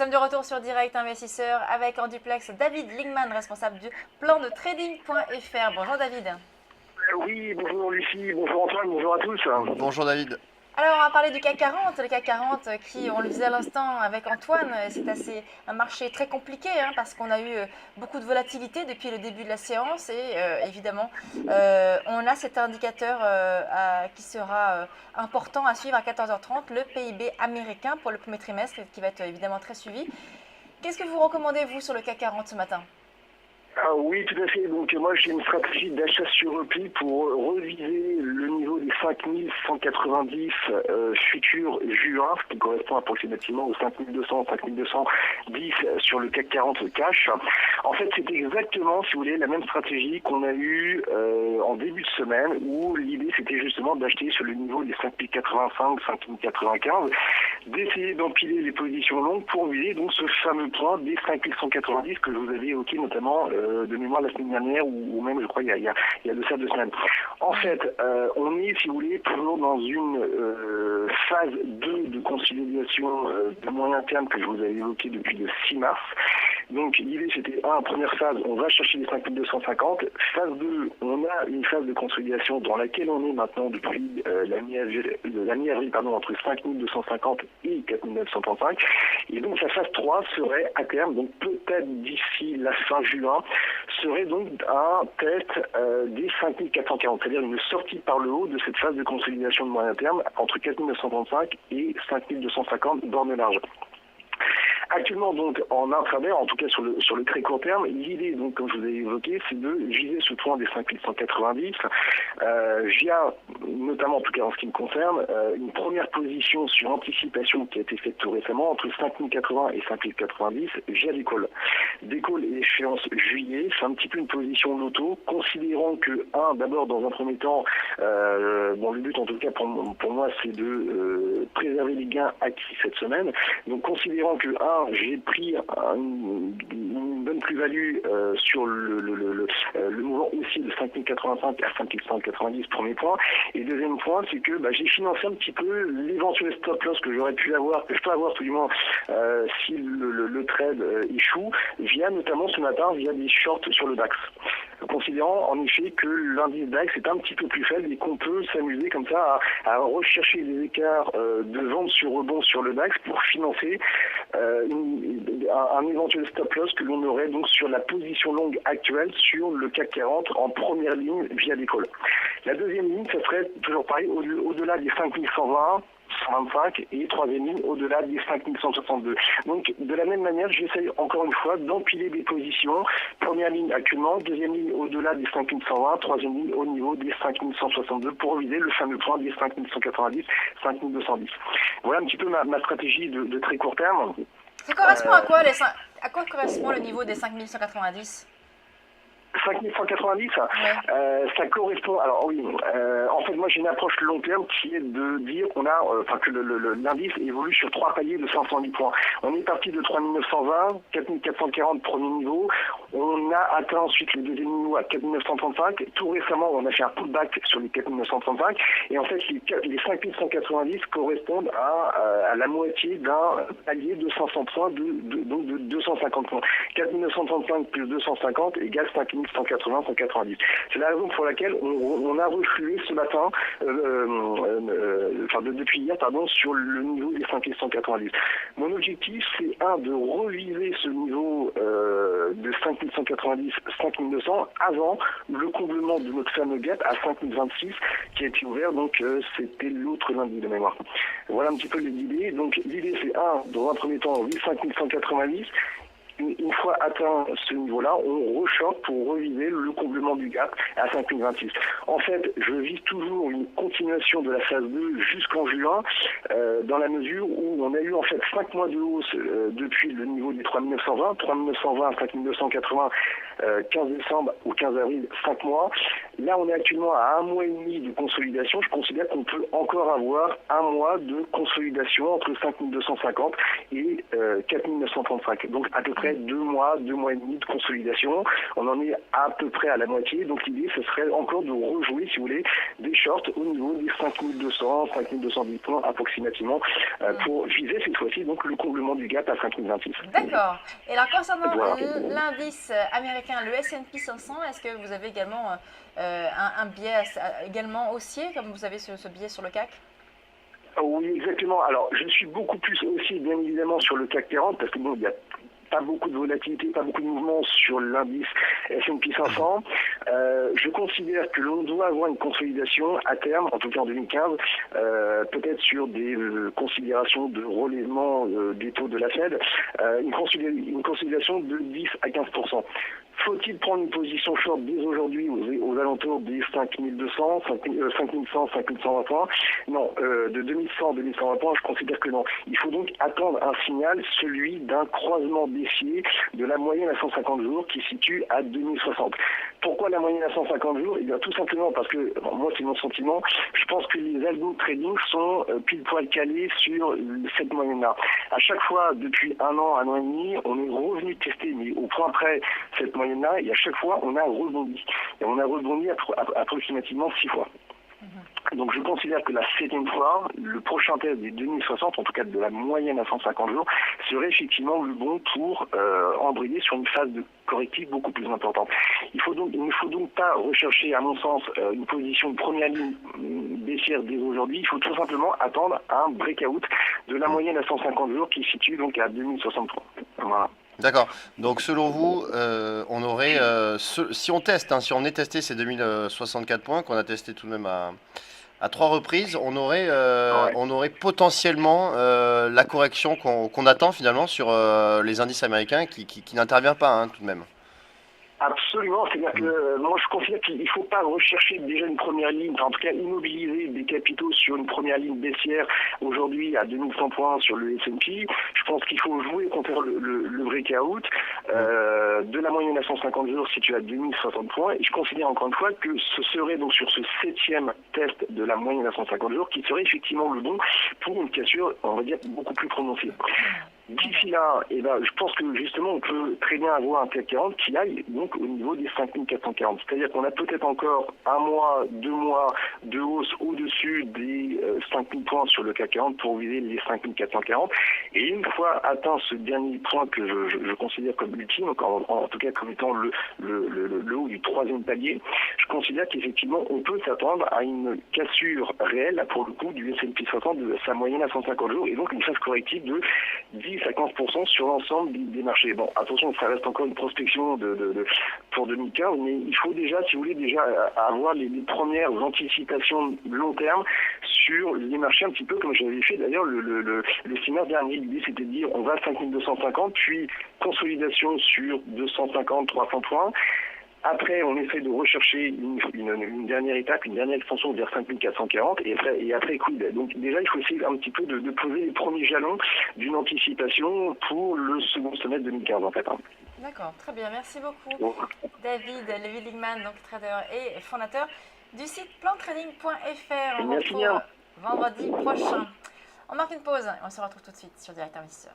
sommes de retour sur Direct Investisseur avec en duplex David Lingman, responsable du plan de trading.fr. Bonjour David. Oui, bonjour Lucie, bonjour Antoine, bonjour à tous. Bonjour David. Alors on va parler du CAC 40, le CAC 40 qui, on le disait à l'instant avec Antoine, c'est un marché très compliqué parce qu'on a eu beaucoup de volatilité depuis le début de la séance et évidemment on a cet indicateur qui sera important à suivre à 14h30, le PIB américain pour le premier trimestre qui va être évidemment très suivi. Qu'est-ce que vous recommandez vous sur le CAC 40 ce matin ? Ah oui, tout à fait. Donc moi j'ai une stratégie d'achat sur repli pour reviser le niveau des 5190 futurs juin, ce qui correspond approximativement aux 5200, 5210 sur le CAC 40 cash. En fait, c'est exactement, si vous voulez, la même stratégie qu'on a eue en début de semaine où l'idée c'était justement d'acheter sur le niveau des 5085, 5095, d'essayer d'empiler les positions longues pour viser donc ce fameux point des 5190 que je vous avais évoqué notamment de mémoire la semaine dernière ou même je crois il y a de ça 2 semaines. En fait, on est, si vous voulez, toujours dans une phase 2 de consolidation de moyen terme que je vous avais évoqué depuis le 6 mars. Donc l'idée c'était, première phase, on va chercher les 5250. Phase 2, on a une phase de consolidation dans laquelle on est maintenant depuis la mi-avril, entre 5250 et 4935. Et donc la phase 3 serait à terme, donc peut-être d'ici la fin juin, serait donc un test des 5440, c'est-à-dire une sortie par le haut de cette phase de consolidation de moyen terme entre 4935 et 5250 bornes larges. Actuellement, donc, en intraday, en tout cas sur le très court terme, l'idée, donc, comme je vous ai évoqué, c'est de viser ce point des 5190 via, notamment, en tout cas en ce qui me concerne, une première position sur anticipation qui a été faite tout récemment entre 5080 et 5090 via des calls. Des calls et échéance juillet, c'est un petit peu une position loto, considérant que, d'abord, dans un premier temps, le but, en tout cas, pour moi, c'est de préserver les gains acquis cette semaine. Donc, considérant que, j'ai pris une bonne plus-value sur le mouvement aussi de 5085 à 5190, premier point. Et deuxième point, c'est que j'ai financé un petit peu l'éventuel stop-loss que j'aurais pu avoir, que je peux avoir tout du moins si le trade échoue, notamment ce matin, via des shorts sur le DAX. Considérant en effet que l'indice DAX est un petit peu plus faible et qu'on peut s'amuser comme ça à rechercher des écarts de vente sur rebond sur le DAX pour financer un éventuel stop loss que l'on aurait donc sur la position longue actuelle sur le CAC 40 en première ligne via des calls. La deuxième ligne, ça serait toujours pareil, au-delà des 5120, 125 et troisième ligne au-delà des 5162. Donc de la même manière, j'essaye encore une fois d'empiler des positions. Première ligne actuellement, deuxième ligne au-delà des 5120, troisième ligne au niveau des 5162 pour viser le fameux point des 5190, 5210. Voilà un petit peu ma stratégie de très court terme. Ça correspond à quoi à quoi correspond le niveau des 5190 ? 5190, ça correspond. Alors oui, en fait, moi j'ai une approche long terme qui est de dire qu'on a, que l'indice évolue sur 3 paliers de 510 points. On est parti de 3920, 4440 premier niveau. On a atteint ensuite le deuxième niveau à 4935. Tout récemment, on a fait un pullback sur les 4935. Et en fait, les 5190 correspondent à la moitié d'un palier de 500 points, donc de 250 points. 4935 plus 250 égale 5180, 190. C'est la raison pour laquelle on a reflué ce matin, depuis hier, sur le niveau des 5190. Mon objectif, c'est de reviser ce niveau de 5190, 5200 avant le comblement de notre fameux gap à 5026 qui a été ouvert, donc c'était l'autre lundi de mémoire. Voilà un petit peu l'idée. Donc l'idée, c'est dans un premier temps, on vise 5190. Une fois atteint ce niveau-là, on rechoppe pour reviser le comblement du gap à 5026. En fait, je vise toujours une continuation de la phase 2 jusqu'en juin, dans la mesure où on a eu en fait 5 mois de hausse depuis le niveau des 3920 à 5280 15 décembre au 15 avril, 5 mois. Là, on est actuellement à 1 mois et demi de consolidation. Je considère qu'on peut encore avoir 1 mois de consolidation entre 5250 et 4935. Donc à peu près 2 mois et demi de consolidation. On en est à peu près à la moitié. Donc l'idée, ce serait encore de rejouer, si vous voulez, des shorts au niveau des 5200, 5210 points approximativement pour viser cette fois-ci donc le comblement du gap à 5026. D'accord. Et alors concernant Voilà. l'indice américain, le S&P 500, est-ce que vous avez également un biais également haussier, comme vous avez ce biais sur le CAC? Oui, exactement. Alors, je suis beaucoup plus aussi, bien évidemment, sur le CAC 40, parce que bon, il y a pas beaucoup de volatilité, pas beaucoup de mouvements sur l'indice S&P 500. Je considère que l'on doit avoir une consolidation à terme, en tout cas en 2015, peut-être sur des considérations de relèvement des taux de la Fed, une consolidation de 10 à 15%. Faut-il prendre une position short dès aujourd'hui aux alentours des 5200, 5100, 5120 points? Non, de 2100 à 2120 points, je considère que non. Il faut donc attendre un signal, celui d'un croisement baissier de la moyenne à 150 jours qui se situe à 2060. Pourquoi la moyenne à 150 jours? Eh bien, tout simplement parce que, moi c'est mon sentiment, je pense que les algos trading sont pile poil calés sur cette moyenne-là. À chaque fois, depuis un an et demi, on est revenu tester, mais au point près, cette moyenne-là, et à chaque fois, on a rebondi. Et on a rebondi approximativement 6 fois. Donc je considère que la 7e fois, le prochain test des 2060, en tout cas de la moyenne à 150 jours, serait effectivement le bon pour embrayer sur une phase de correctif beaucoup plus importante. Il ne faut donc pas rechercher, à mon sens, une position de première ligne baissière dès aujourd'hui. Il faut tout simplement attendre un breakout de la moyenne à 150 jours qui se situe donc à 2063. Voilà. D'accord. Donc selon vous, on aurait, si on teste, si on est testé ces 2064 points qu'on a testé tout de même à 3 reprises, on aurait potentiellement la correction qu'on attend finalement sur les indices américains qui n'intervient pas tout de même. Absolument, c'est-à-dire que moi je considère qu'il ne faut pas rechercher déjà une première ligne, en tout cas immobiliser des capitaux sur une première ligne baissière aujourd'hui à 2100 points sur le S&P. Je pense qu'il faut jouer contre le breakout de la moyenne à 150 jours située à 2060 points. Et je considère encore une fois que ce serait donc sur ce 7e test de la moyenne à 150 jours qui serait effectivement le bon pour une cassure, on va dire, beaucoup plus prononcée. D'ici là, je pense que justement on peut très bien avoir un CAC 40 qui aille donc au niveau des 5440. C'est-à-dire qu'on a peut-être encore 1 mois, 2 mois de hausse au-dessus des 5000 points sur le CAC 40 pour viser les 5440. Et une fois atteint ce dernier point que je considère comme ultime, en tout cas comme étant le haut du 3e palier, je considère qu'effectivement on peut s'attendre à une cassure réelle pour le coup du S&P 500 de sa moyenne à 150 jours et donc une phase corrective de 10 à 15% sur l'ensemble des marchés. Bon, attention, ça reste encore une prospection pour 2015, mais il faut déjà, si vous voulez, avoir les premières anticipations long terme sur les marchés, un petit peu comme j'avais fait d'ailleurs le séminaire dernier. L'idée, c'était de dire on va à 5250, puis consolidation sur 250, 300 points. Après, on essaie de rechercher une dernière étape, une dernière extension vers 5440 et après quid. Donc déjà, il faut essayer un petit peu de poser les premiers jalons d'une anticipation pour le second semestre 2015 en fait. D'accord, très bien, merci beaucoup. David Lévy-Ligman, donc trader et fondateur du site plantrading.fr. On se retrouve vendredi prochain. On marque une pause et on se retrouve tout de suite sur Direct Investisseur.